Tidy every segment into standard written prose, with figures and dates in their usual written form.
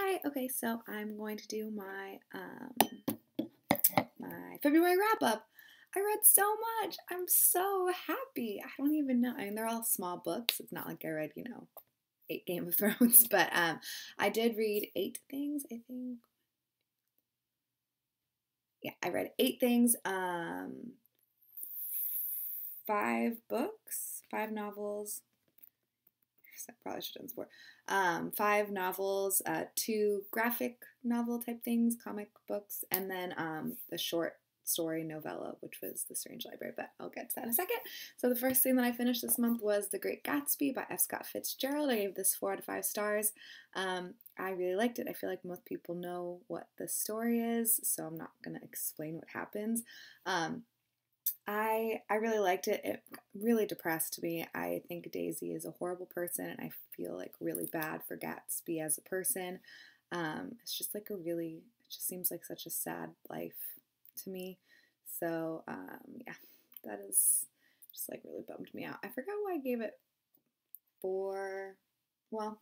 Hi. Okay, so I'm going to do my February wrap up. I read so much. I'm so happy. I don't even know. I mean, they're all small books. It's not like I read, 8 Game of Thrones, but I did read 8 things, I think. Yeah, I read 8 things. 5 books, 5 novels. I probably should have done 4. 5 novels, 2 graphic novel type things, comic books, and then the short story novella, which was The Strange Library, but I'll get to that in a second. So the first thing that I finished this month was The Great Gatsby by F. Scott Fitzgerald. I gave this 4 out of 5 stars. I really liked it. I feel like most people know what the story is, so I'm not going to explain what happens. I really liked it. It really depressed me. I think Daisy is a horrible person, and I feel like really bad for Gatsby as a person. It's just like it just seems like such a sad life to me. So yeah, that is just like really bummed me out. I forgot why I gave it 4. Well,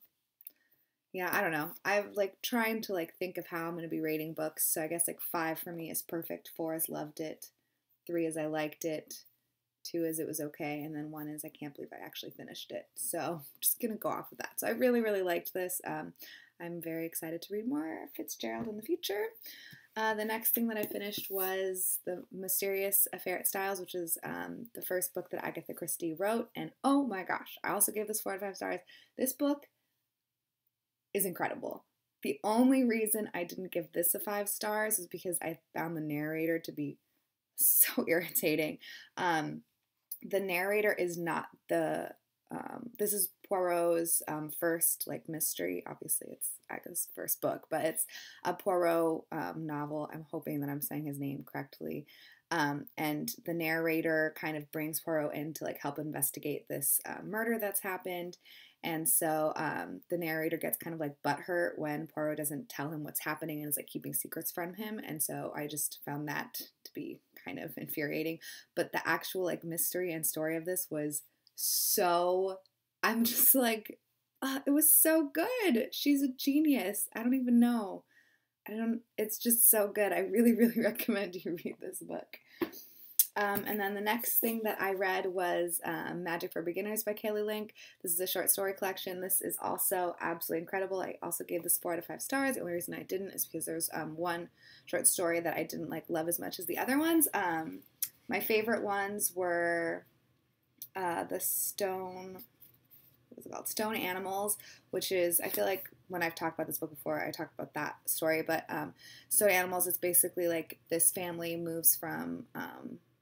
yeah, I don't know. I'm like trying to like think of how I'm gonna be rating books. So I guess like 5 for me is perfect. 4 is loved it. 3 is I liked it, 2 is it was okay, and then 1 is I can't believe I actually finished it. So I'm just going to go off of that. So I really, really liked this. I'm very excited to read more Fitzgerald in the future. The next thing that I finished was The Mysterious Affair at Styles, which is the first book that Agatha Christie wrote. And oh my gosh, I also gave this 4 out of 5 stars. This book is incredible. The only reason I didn't give this a 5 stars is because I found the narrator to be so irritating. The narrator is not this is Poirot's first like mystery. Obviously, it's Agatha's first book, but it's a Poirot novel. I'm hoping that I'm saying his name correctly. And the narrator kind of brings Poirot in to like help investigate this murder that's happened. And so the narrator gets kind of like butthurt when Poirot doesn't tell him what's happening and is like keeping secrets from him. And so I just found that to be kind of infuriating. But the actual like mystery and story of this was so, I'm just like, it was so good. She's a genius. I don't even know. It's just so good. I really, really recommend you read this book. And then the next thing that I read was Magic for Beginners by Kaylee Link. This is a short story collection. This is also absolutely incredible. I also gave this 4 out of 5 stars. The only reason I didn't is because there's one short story that I didn't like love as much as the other ones. My favorite ones were the Stone, what was it called? Stone Animals, which is, I feel like when I've talked about this book before, I talked about that story, but Stone Animals is basically like this family moves from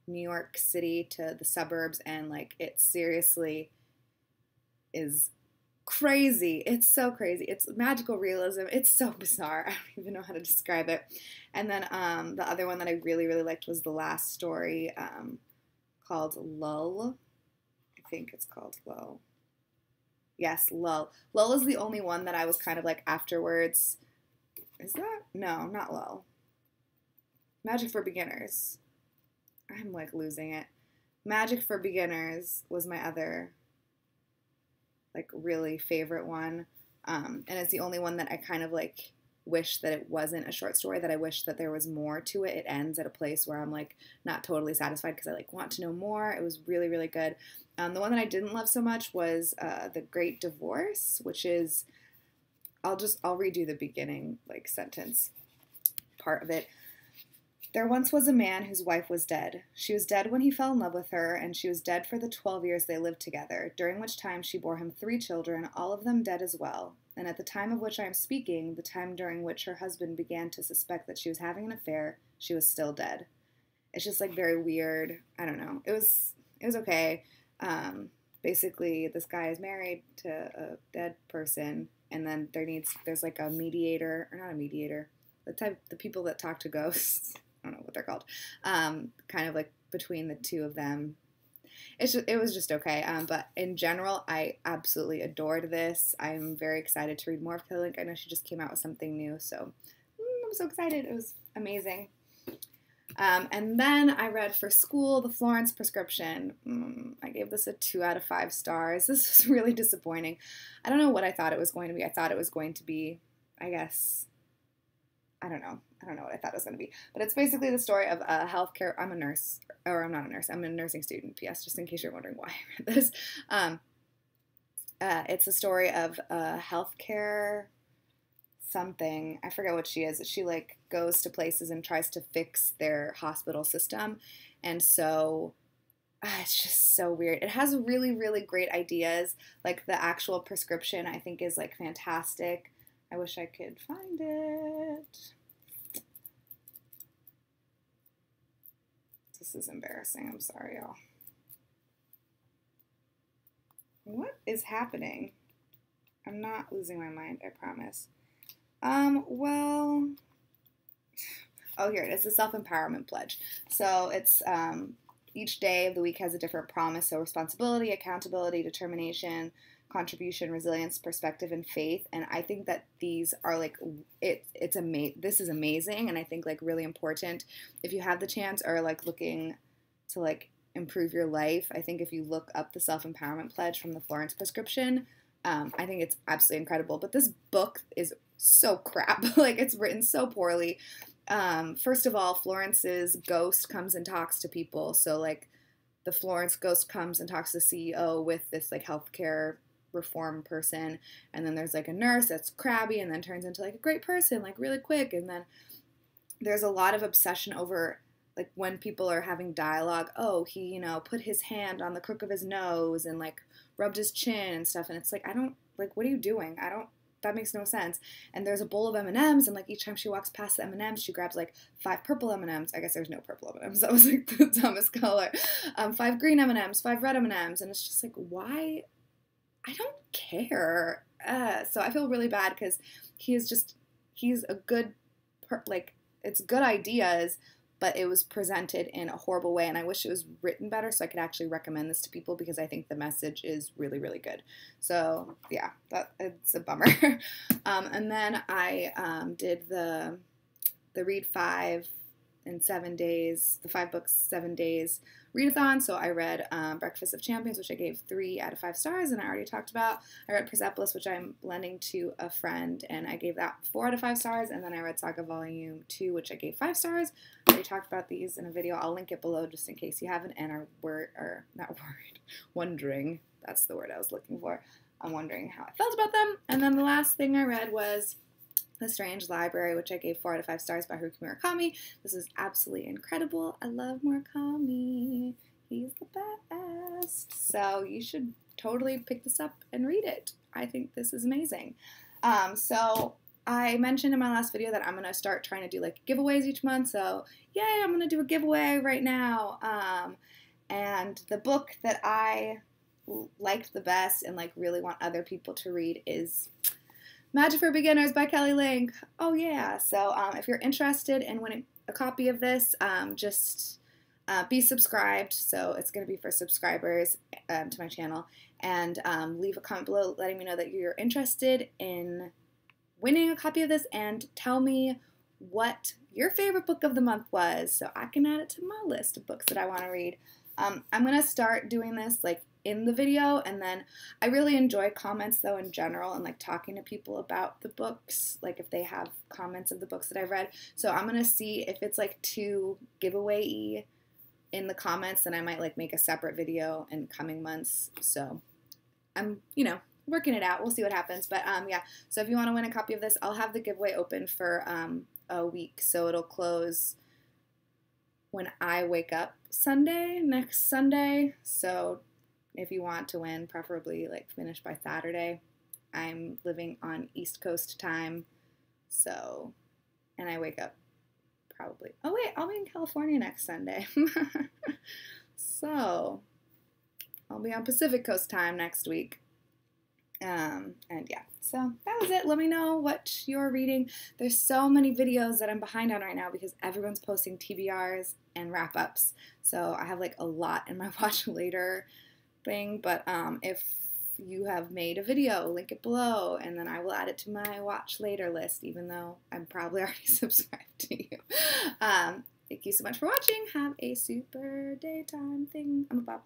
New York City to the suburbs, and like it seriously is crazy. It's so crazy. It's magical realism. It's so bizarre. I don't even know how to describe it. And then the other one that I really, really liked was the last story called Lull. I think it's called Lull. Yes, Lull. Lull is the only one that I was kind of like afterwards. Is that? No, not Lull. Magic for Beginners. I'm like losing it. Magic for Beginners was my other like really favorite one. And it's the only one that I kind of like wish that it wasn't a short story, that I wish that there was more to it. It ends at a place where I'm like not totally satisfied because I like want to know more. It was really, really good. The one that I didn't love so much was The Great Divorce, which is, I'll redo the beginning like sentence part of it. There once was a man whose wife was dead. She was dead when he fell in love with her, and she was dead for the 12 years they lived together, during which time she bore him 3 children, all of them dead as well. And at the time of which I am speaking, the time during which her husband began to suspect that she was having an affair, she was still dead. It's just like very weird. I don't know. It was okay. Basically, this guy is married to a dead person, and then there's like a mediator, or not a mediator, the people that talk to ghosts. I don't know what they're called. Kind of like between the two of them. It was just okay. But in general, I absolutely adored this. I'm very excited to read more of Kaylee Link. I know she just came out with something new, so I'm so excited. It was amazing. And then I read for school The Florence Prescription. I gave this a 2 out of 5 stars. This was really disappointing. I don't know what I thought it was going to be. I thought it was going to be I guess, I don't know. I don't know what I thought it was going to be. But it's basically the story of a healthcare. I'm a nurse, or I'm not a nurse. I'm a nursing student, PS, just in case you're wondering why I read this. It's a story of a healthcare something. I forget what she is. She like goes to places and tries to fix their hospital system. And so it's just so weird. It has really, really great ideas. Like the actual prescription, I think, is like fantastic. I wish I could find it. This is embarrassing. I'm sorry, y'all. What is happening? I'm not losing my mind, I promise. Well, oh, here it is, the self-empowerment pledge. So it's each day of the week has a different promise. So responsibility, accountability, determination, contribution, resilience, perspective, and faith. And I think that these are like, this is amazing. And I think like really important if you have the chance or like looking to like improve your life. I think if you look up the self-empowerment pledge from the Florence Prescription, I think it's absolutely incredible. But this book is so crap. Like it's written so poorly. First of all, Florence's ghost comes and talks to people. So like the Florence ghost comes and talks to the CEO with this like healthcare reform person, and then there's like a nurse that's crabby and then turns into like a great person like really quick, and then there's a lot of obsession over like when people are having dialogue, oh, he, put his hand on the crook of his nose and like rubbed his chin and stuff, and it's like, I don't, like, what are you doing? That makes no sense. And there's a bowl of M&Ms, and like each time she walks past the M&Ms, she grabs like 5 purple M&Ms. I guess there's no purple M&Ms. That was like the dumbest color. 5 green M&Ms, 5 red M&Ms, and it's just like, why? I don't care. So I feel really bad because he's a good, it's good ideas, but it was presented in a horrible way, and I wish it was written better so I could actually recommend this to people because I think the message is really, really good. So yeah, it's a bummer. And then I did the Read 5 in 7 days, the 5 books, 7 days readathon. So I read Breakfast of Champions, which I gave 3 out of 5 stars, and I already talked about. I read Persepolis, which I'm lending to a friend, and I gave that 4 out of 5 stars. And then I read Saga Volume 2, which I gave 5 stars. I already talked about these in a video. I'll link it below just in case you haven't and are wondering. That's the word I was looking for. I'm wondering how I felt about them. And then the last thing I read was The Strange Library, which I gave 4 out of 5 stars by Haruki Murakami. This is absolutely incredible. I love Murakami. He's the best. So you should totally pick this up and read it. I think this is amazing. So I mentioned in my last video that I'm going to start trying to do like giveaways each month. So yay, I'm going to do a giveaway right now. And the book that I liked the best and like really want other people to read is Magic for Beginners by Kelly Link. Oh yeah. So if you're interested in winning a copy of this, just be subscribed. So it's going to be for subscribers to my channel. And leave a comment below letting me know that you're interested in winning a copy of this, and tell me what your favorite book of the month was so I can add it to my list of books that I want to read. I'm going to start doing this like in the video, and then I really enjoy comments though in general and like talking to people about the books, like if they have comments of the books that I've read. So I'm going to see if it's like too giveaway-y in the comments, then I might like make a separate video in coming months. So I'm, working it out. We'll see what happens. But yeah, so if you want to win a copy of this, I'll have the giveaway open for a week. So it'll close when I wake up next Sunday. So if you want to win, preferably like finish by Saturday. I'm living on East Coast time. So, and I wake up probably, oh wait, I'll be in California next Sunday. So I'll be on Pacific Coast time next week. And yeah, so that was it. Let me know what you're reading. There's so many videos that I'm behind on right now because everyone's posting TBRs and wrap-ups. So I have like a lot in my watch later thing, but if you have made a video, link it below, and then I will add it to my watch later list, even though I'm probably already subscribed to you. Thank you so much for watching. Have a super daytime thing. I'm a bop.